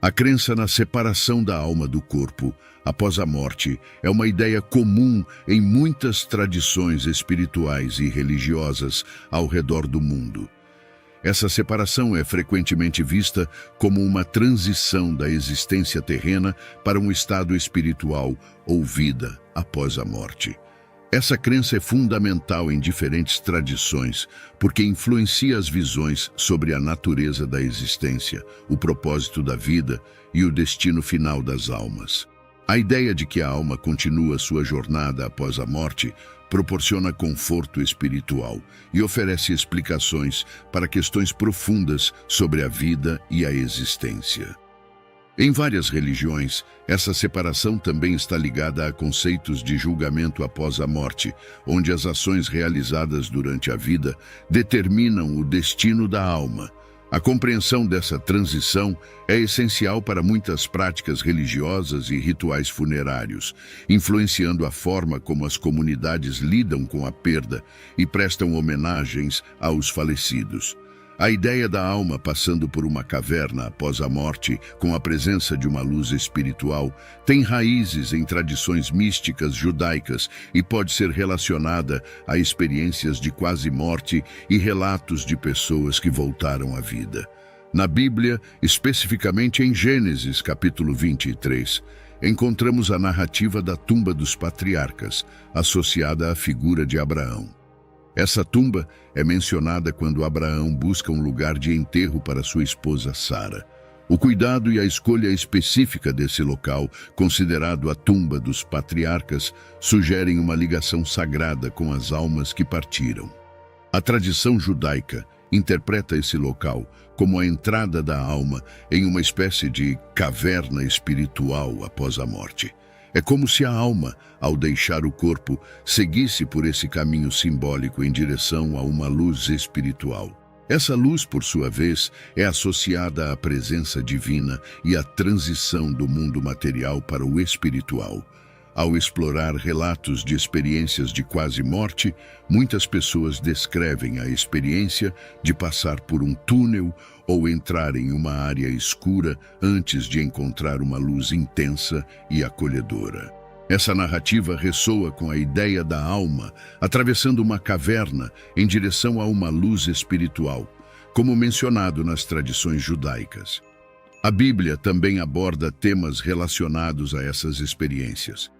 A crença na separação da alma do corpo após a morte é uma ideia comum em muitas tradições espirituais e religiosas ao redor do mundo. Essa separação é frequentemente vista como uma transição da existência terrena para um estado espiritual ou vida após a morte. Essa crença é fundamental em diferentes tradições, porque influencia as visões sobre a natureza da existência, o propósito da vida e o destino final das almas. A ideia de que a alma continua sua jornada após a morte proporciona conforto espiritual e oferece explicações para questões profundas sobre a vida e a existência. Em várias religiões, essa separação também está ligada a conceitos de julgamento após a morte, onde as ações realizadas durante a vida determinam o destino da alma. A compreensão dessa transição é essencial para muitas práticas religiosas e rituais funerários, influenciando a forma como as comunidades lidam com a perda e prestam homenagens aos falecidos. A ideia da alma passando por uma caverna após a morte, com a presença de uma luz espiritual, tem raízes em tradições místicas judaicas e pode ser relacionada a experiências de quase morte e relatos de pessoas que voltaram à vida. Na Bíblia, especificamente em Gênesis, capítulo 23, encontramos a narrativa da tumba dos patriarcas, associada à figura de Abraão. Essa tumba é mencionada quando Abraão busca um lugar de enterro para sua esposa Sara. O cuidado e a escolha específica desse local, considerado a tumba dos patriarcas, sugerem uma ligação sagrada com as almas que partiram. A tradição judaica interpreta esse local como a entrada da alma em uma espécie de caverna espiritual após a morte. É como se a alma, ao deixar o corpo, seguisse por esse caminho simbólico em direção a uma luz espiritual. Essa luz, por sua vez, é associada à presença divina e à transição do mundo material para o espiritual. Ao explorar relatos de experiências de quase morte, muitas pessoas descrevem a experiência de passar por um túnel ou entrar em uma área escura antes de encontrar uma luz intensa e acolhedora. Essa narrativa ressoa com a ideia da alma atravessando uma caverna em direção a uma luz espiritual, como mencionado nas tradições judaicas. A Bíblia também aborda temas relacionados a essas experiências.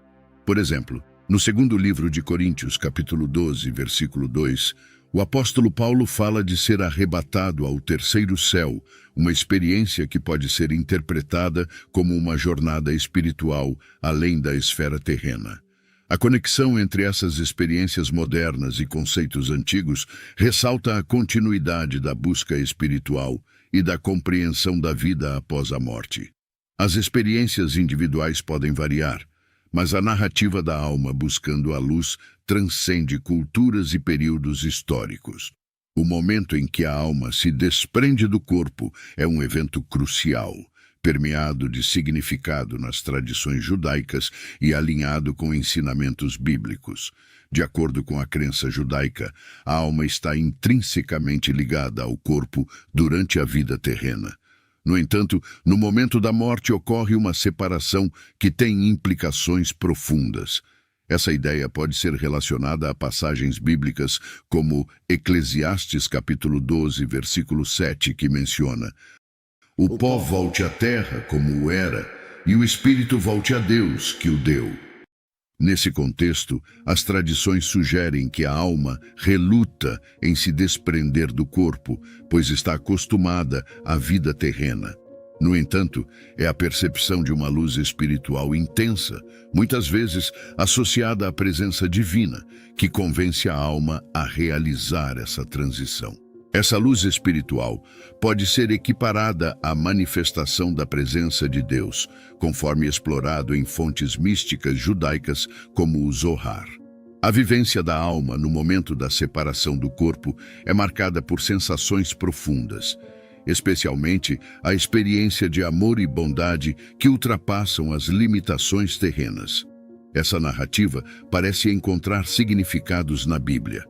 Por exemplo, no segundo livro de Coríntios, capítulo 12, versículo 2, o apóstolo Paulo fala de ser arrebatado ao terceiro céu, uma experiência que pode ser interpretada como uma jornada espiritual além da esfera terrena. A conexão entre essas experiências modernas e conceitos antigos ressalta a continuidade da busca espiritual e da compreensão da vida após a morte. As experiências individuais podem variar, mas a narrativa da alma buscando a luz transcende culturas e períodos históricos. O momento em que a alma se desprende do corpo é um evento crucial, permeado de significado nas tradições judaicas e alinhado com ensinamentos bíblicos. De acordo com a crença judaica, a alma está intrinsecamente ligada ao corpo durante a vida terrena. No entanto, no momento da morte ocorre uma separação que tem implicações profundas. Essa ideia pode ser relacionada a passagens bíblicas como Eclesiastes capítulo 12, versículo 7, que menciona: "O pó volte à terra como o era, e o espírito volte a Deus que o deu." Nesse contexto, as tradições sugerem que a alma reluta em se desprender do corpo, pois está acostumada à vida terrena. No entanto, é a percepção de uma luz espiritual intensa, muitas vezes associada à presença divina, que convence a alma a realizar essa transição. Essa luz espiritual pode ser equiparada à manifestação da presença de Deus, conforme explorado em fontes místicas judaicas como o Zohar. A vivência da alma no momento da separação do corpo é marcada por sensações profundas, especialmente a experiência de amor e bondade que ultrapassam as limitações terrenas. Essa narrativa parece encontrar significados na Bíblia.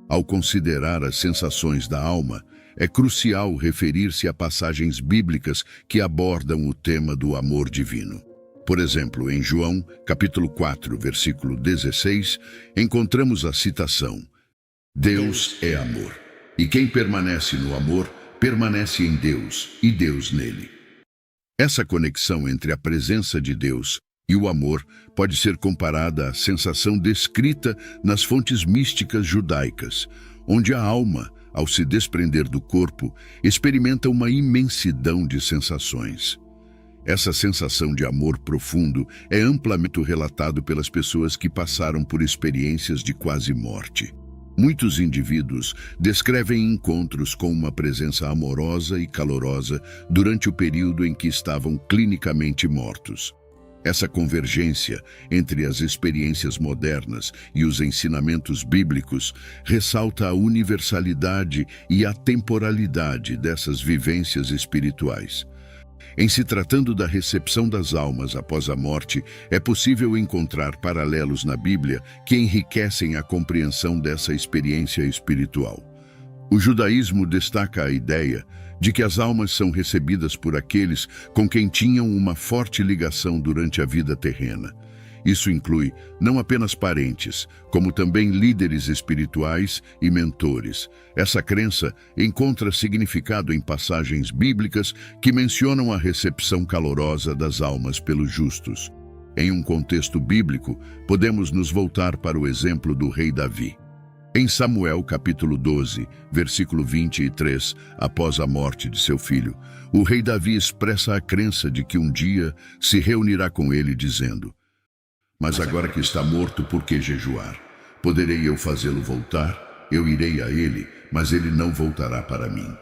Ao considerar as sensações da alma, é crucial referir-se a passagens bíblicas que abordam o tema do amor divino. Por exemplo, em João, capítulo 4, versículo 16, encontramos a citação: Deus é amor, e quem permanece no amor, permanece em Deus e Deus nele. Essa conexão entre a presença de Deus e o amor pode ser comparada à sensação descrita nas fontes místicas judaicas, onde a alma, ao se desprender do corpo, experimenta uma imensidão de sensações. Essa sensação de amor profundo é amplamente relatado pelas pessoas que passaram por experiências de quase morte. Muitos indivíduos descrevem encontros com uma presença amorosa e calorosa durante o período em que estavam clinicamente mortos. Essa convergência entre as experiências modernas e os ensinamentos bíblicos ressalta a universalidade e a temporalidade dessas vivências espirituais. Em se tratando da recepção das almas após a morte, é possível encontrar paralelos na Bíblia que enriquecem a compreensão dessa experiência espiritual. O judaísmo destaca a ideia de que as almas são recebidas por aqueles com quem tinham uma forte ligação durante a vida terrena. Isso inclui não apenas parentes, como também líderes espirituais e mentores. Essa crença encontra significado em passagens bíblicas que mencionam a recepção calorosa das almas pelos justos. Em um contexto bíblico, podemos nos voltar para o exemplo do rei Davi. Em Samuel capítulo 12, versículo 23, após a morte de seu filho, o rei Davi expressa a crença de que um dia se reunirá com ele dizendo: Mas agora que está morto, por que jejuar? Poderei eu fazê-lo voltar? Eu irei a ele, mas ele não voltará para mim.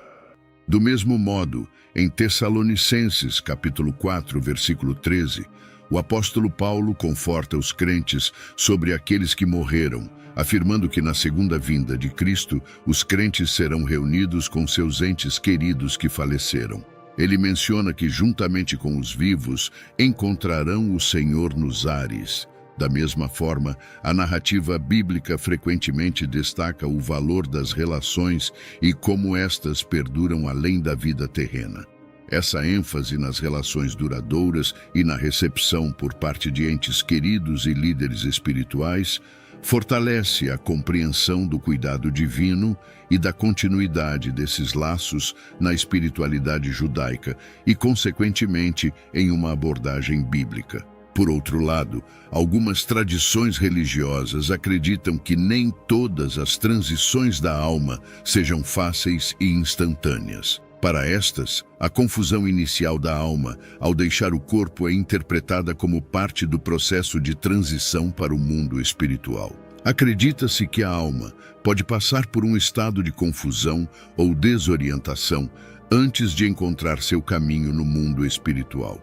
Do mesmo modo, em Tessalonicenses, capítulo 4, versículo 13, o apóstolo Paulo conforta os crentes sobre aqueles que morreram, afirmando que na segunda vinda de Cristo, os crentes serão reunidos com seus entes queridos que faleceram. Ele menciona que, juntamente com os vivos, encontrarão o Senhor nos ares. Da mesma forma, a narrativa bíblica frequentemente destaca o valor das relações e como estas perduram além da vida terrena. Essa ênfase nas relações duradouras e na recepção por parte de entes queridos e líderes espirituais fortalece a compreensão do cuidado divino e da continuidade desses laços na espiritualidade judaica e, consequentemente, em uma abordagem bíblica. Por outro lado, algumas tradições religiosas acreditam que nem todas as transições da alma sejam fáceis e instantâneas. Para estas, a confusão inicial da alma, ao deixar o corpo, é interpretada como parte do processo de transição para o mundo espiritual. Acredita-se que a alma pode passar por um estado de confusão ou desorientação antes de encontrar seu caminho no mundo espiritual.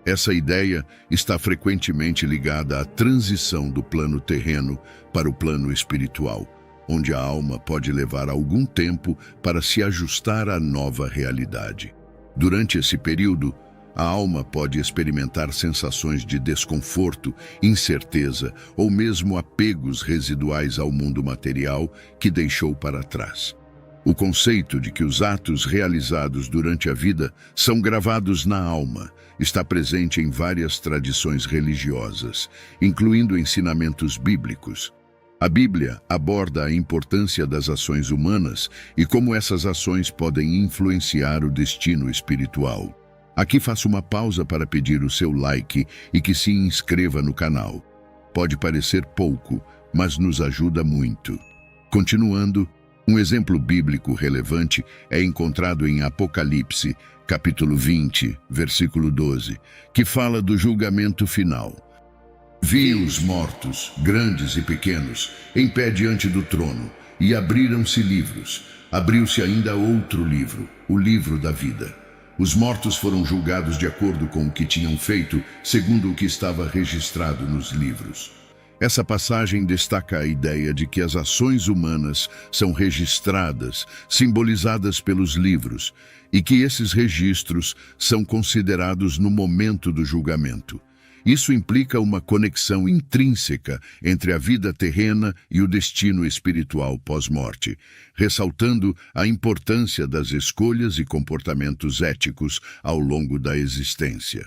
Essa ideia está frequentemente ligada à transição do plano terreno para o plano espiritual, onde a alma pode levar algum tempo para se ajustar à nova realidade. Durante esse período, a alma pode experimentar sensações de desconforto, incerteza ou mesmo apegos residuais ao mundo material que deixou para trás. O conceito de que os atos realizados durante a vida são gravados na alma está presente em várias tradições religiosas, incluindo ensinamentos bíblicos. A Bíblia aborda a importância das ações humanas e como essas ações podem influenciar o destino espiritual. Aqui faço uma pausa para pedir o seu like e que se inscreva no canal. Pode parecer pouco, mas nos ajuda muito. Continuando, um exemplo bíblico relevante é encontrado em Apocalipse, capítulo 20, versículo 12, que fala do julgamento final. Vi os mortos, grandes e pequenos, em pé diante do trono, e abriram-se livros. Abriu-se ainda outro livro, o livro da vida. Os mortos foram julgados de acordo com o que tinham feito, segundo o que estava registrado nos livros. Essa passagem destaca a ideia de que as ações humanas são registradas, simbolizadas pelos livros, e que esses registros são considerados no momento do julgamento. Isso implica uma conexão intrínseca entre a vida terrena e o destino espiritual pós-morte, ressaltando a importância das escolhas e comportamentos éticos ao longo da existência.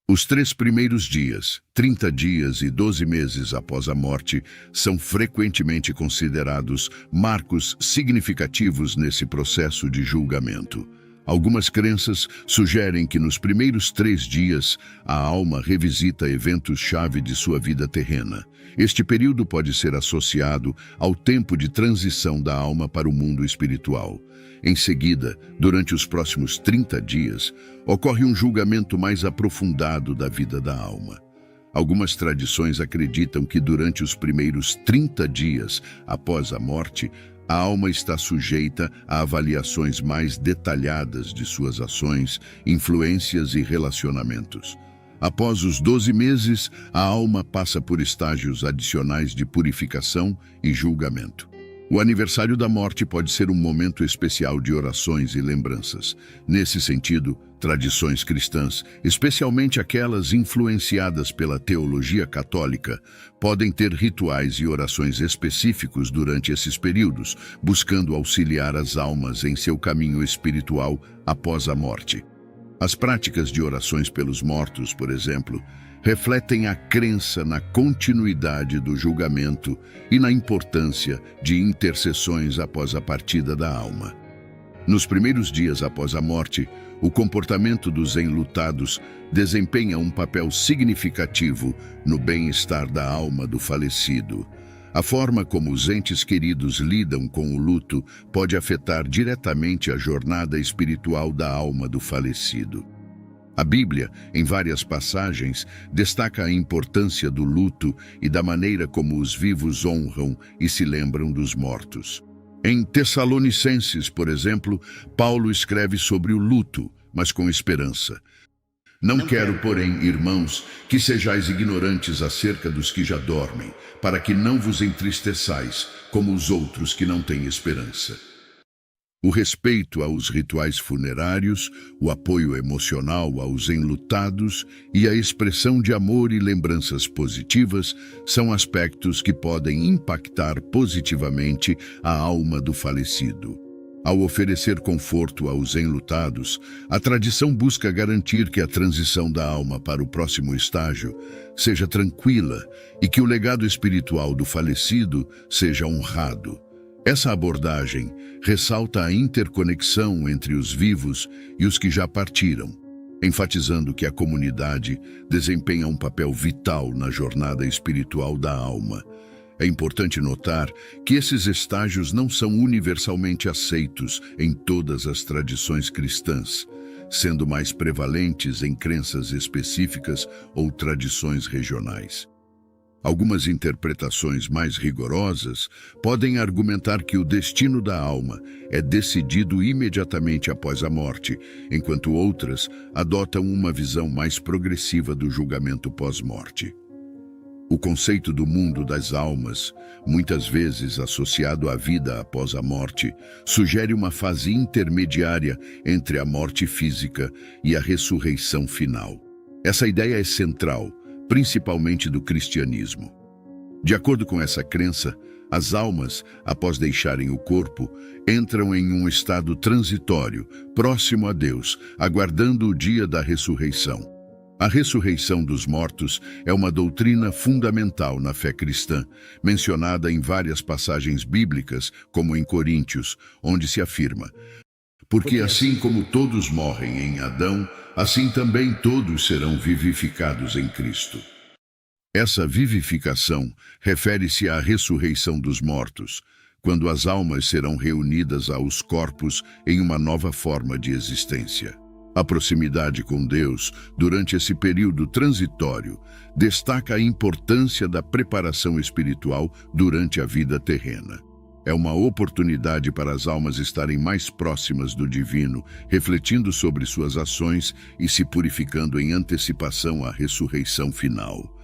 Os 3 primeiros dias, 30 dias e 12 meses após a morte, são frequentemente considerados marcos significativos nesse processo de julgamento. Algumas crenças sugerem que nos primeiros 3 dias, a alma revisita eventos-chave de sua vida terrena. Este período pode ser associado ao tempo de transição da alma para o mundo espiritual. Em seguida, durante os próximos 30 dias, ocorre um julgamento mais aprofundado da vida da alma. Algumas tradições acreditam que durante os primeiros 30 dias após a morte, a alma está sujeita a avaliações mais detalhadas de suas ações, influências e relacionamentos. Após os 12 meses, a alma passa por estágios adicionais de purificação e julgamento. O aniversário da morte pode ser um momento especial de orações e lembranças. Nesse sentido, tradições cristãs, especialmente aquelas influenciadas pela teologia católica, podem ter rituais e orações específicos durante esses períodos, buscando auxiliar as almas em seu caminho espiritual após a morte. As práticas de orações pelos mortos, por exemplo, refletem a crença na continuidade do julgamento e na importância de intercessões após a partida da alma. Nos primeiros dias após a morte, o comportamento dos enlutados desempenha um papel significativo no bem-estar da alma do falecido. A forma como os entes queridos lidam com o luto pode afetar diretamente a jornada espiritual da alma do falecido. A Bíblia, em várias passagens, destaca a importância do luto e da maneira como os vivos honram e se lembram dos mortos. Em Tessalonicenses, por exemplo, Paulo escreve sobre o luto, mas com esperança. Não quero, porém, irmãos, que sejais ignorantes acerca dos que já dormem, para que não vos entristeçais, como os outros que não têm esperança. O respeito aos rituais funerários, o apoio emocional aos enlutados e a expressão de amor e lembranças positivas são aspectos que podem impactar positivamente a alma do falecido. Ao oferecer conforto aos enlutados, a tradição busca garantir que a transição da alma para o próximo estágio seja tranquila e que o legado espiritual do falecido seja honrado. Essa abordagem ressalta a interconexão entre os vivos e os que já partiram, enfatizando que a comunidade desempenha um papel vital na jornada espiritual da alma. É importante notar que esses estágios não são universalmente aceitos em todas as tradições cristãs, sendo mais prevalentes em crenças específicas ou tradições regionais. Algumas interpretações mais rigorosas podem argumentar que o destino da alma é decidido imediatamente após a morte, enquanto outras adotam uma visão mais progressiva do julgamento pós-morte. O conceito do mundo das almas, muitas vezes associado à vida após a morte, sugere uma fase intermediária entre a morte física e a ressurreição final. Essa ideia é central, principalmente do cristianismo. De acordo com essa crença, as almas, após deixarem o corpo, entram em um estado transitório, próximo a Deus, aguardando o dia da ressurreição. A ressurreição dos mortos é uma doutrina fundamental na fé cristã, mencionada em várias passagens bíblicas, como em Coríntios, onde se afirma: porque assim como todos morrem em Adão, assim também todos serão vivificados em Cristo. Essa vivificação refere-se à ressurreição dos mortos, quando as almas serão reunidas aos corpos em uma nova forma de existência. A proximidade com Deus, durante esse período transitório, destaca a importância da preparação espiritual durante a vida terrena. É uma oportunidade para as almas estarem mais próximas do divino, refletindo sobre suas ações e se purificando em antecipação à ressurreição final.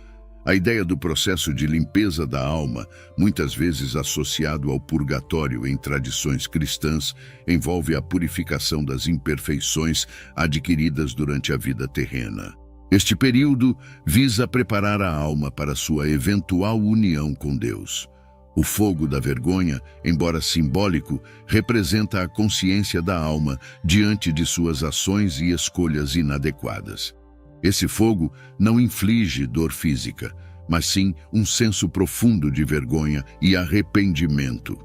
A ideia do processo de limpeza da alma, muitas vezes associado ao purgatório em tradições cristãs, envolve a purificação das imperfeições adquiridas durante a vida terrena. Este período visa preparar a alma para sua eventual união com Deus. O fogo da vergonha, embora simbólico, representa a consciência da alma diante de suas ações e escolhas inadequadas. Esse fogo não inflige dor física, mas sim um senso profundo de vergonha e arrependimento.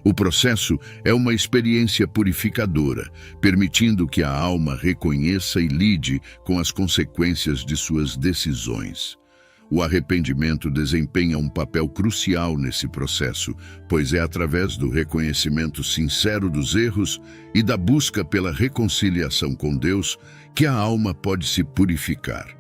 O processo é uma experiência purificadora, permitindo que a alma reconheça e lide com as consequências de suas decisões. O arrependimento desempenha um papel crucial nesse processo, pois é através do reconhecimento sincero dos erros e da busca pela reconciliação com Deus que a alma pode se purificar.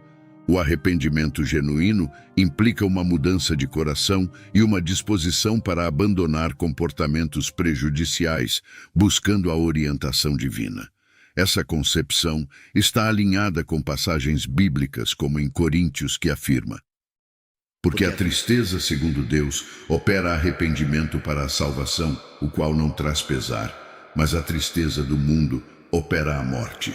O arrependimento genuíno implica uma mudança de coração e uma disposição para abandonar comportamentos prejudiciais, buscando a orientação divina. Essa concepção está alinhada com passagens bíblicas, como em Coríntios, que afirma: porque a tristeza, segundo Deus, opera arrependimento para a salvação, o qual não traz pesar, mas a tristeza do mundo opera a morte.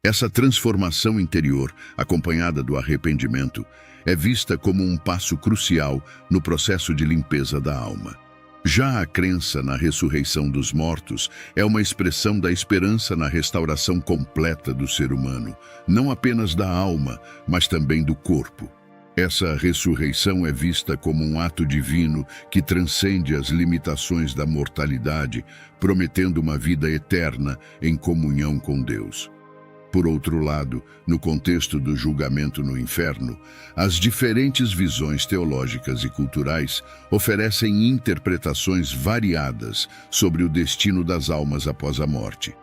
Essa transformação interior, acompanhada do arrependimento, é vista como um passo crucial no processo de limpeza da alma. Já a crença na ressurreição dos mortos é uma expressão da esperança na restauração completa do ser humano, não apenas da alma, mas também do corpo. Essa ressurreição é vista como um ato divino que transcende as limitações da mortalidade, prometendo uma vida eterna em comunhão com Deus. Por outro lado, no contexto do julgamento no inferno, as diferentes visões teológicas e culturais oferecem interpretações variadas sobre o destino das almas após a morte.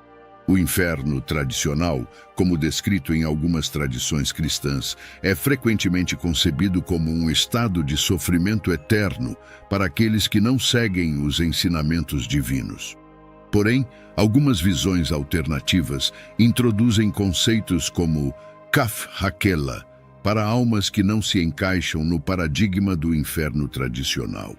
O inferno tradicional, como descrito em algumas tradições cristãs, é frequentemente concebido como um estado de sofrimento eterno para aqueles que não seguem os ensinamentos divinos. Porém, algumas visões alternativas introduzem conceitos como Kaf Hakela para almas que não se encaixam no paradigma do inferno tradicional.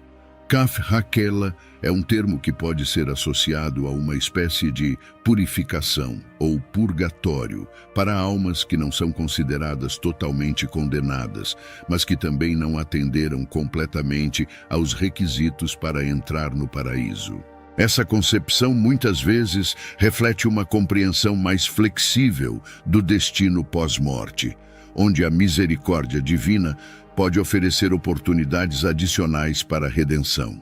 Kaf Hakela é um termo que pode ser associado a uma espécie de purificação ou purgatório para almas que não são consideradas totalmente condenadas, mas que também não atenderam completamente aos requisitos para entrar no paraíso. Essa concepção muitas vezes reflete uma compreensão mais flexível do destino pós-morte, onde a misericórdia divina pode oferecer oportunidades adicionais para a redenção.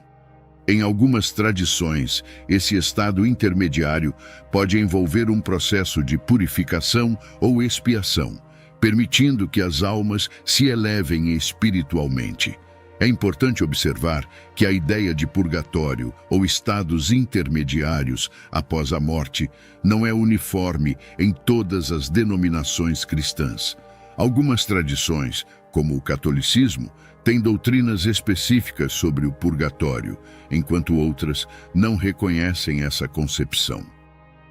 Em algumas tradições, esse estado intermediário pode envolver um processo de purificação ou expiação, permitindo que as almas se elevem espiritualmente. É importante observar que a ideia de purgatório ou estados intermediários após a morte não é uniforme em todas as denominações cristãs. Algumas tradições, como o catolicismo, têm doutrinas específicas sobre o purgatório, enquanto outras não reconhecem essa concepção.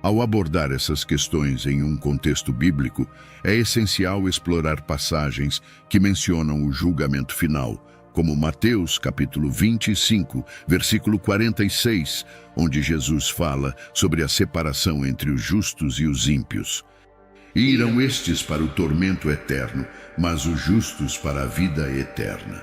Ao abordar essas questões em um contexto bíblico, é essencial explorar passagens que mencionam o julgamento final, como Mateus capítulo 25, versículo 46, onde Jesus fala sobre a separação entre os justos e os ímpios. E irão estes para o tormento eterno, mas os justos para a vida eterna.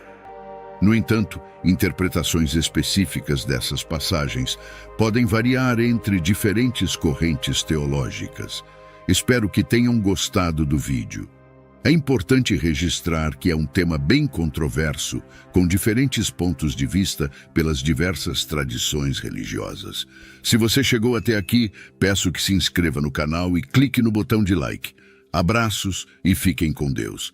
No entanto, interpretações específicas dessas passagens podem variar entre diferentes correntes teológicas. Espero que tenham gostado do vídeo. É importante registrar que é um tema bem controverso, com diferentes pontos de vista pelas diversas tradições religiosas. Se você chegou até aqui, peço que se inscreva no canal e clique no botão de like. Abraços e fiquem com Deus.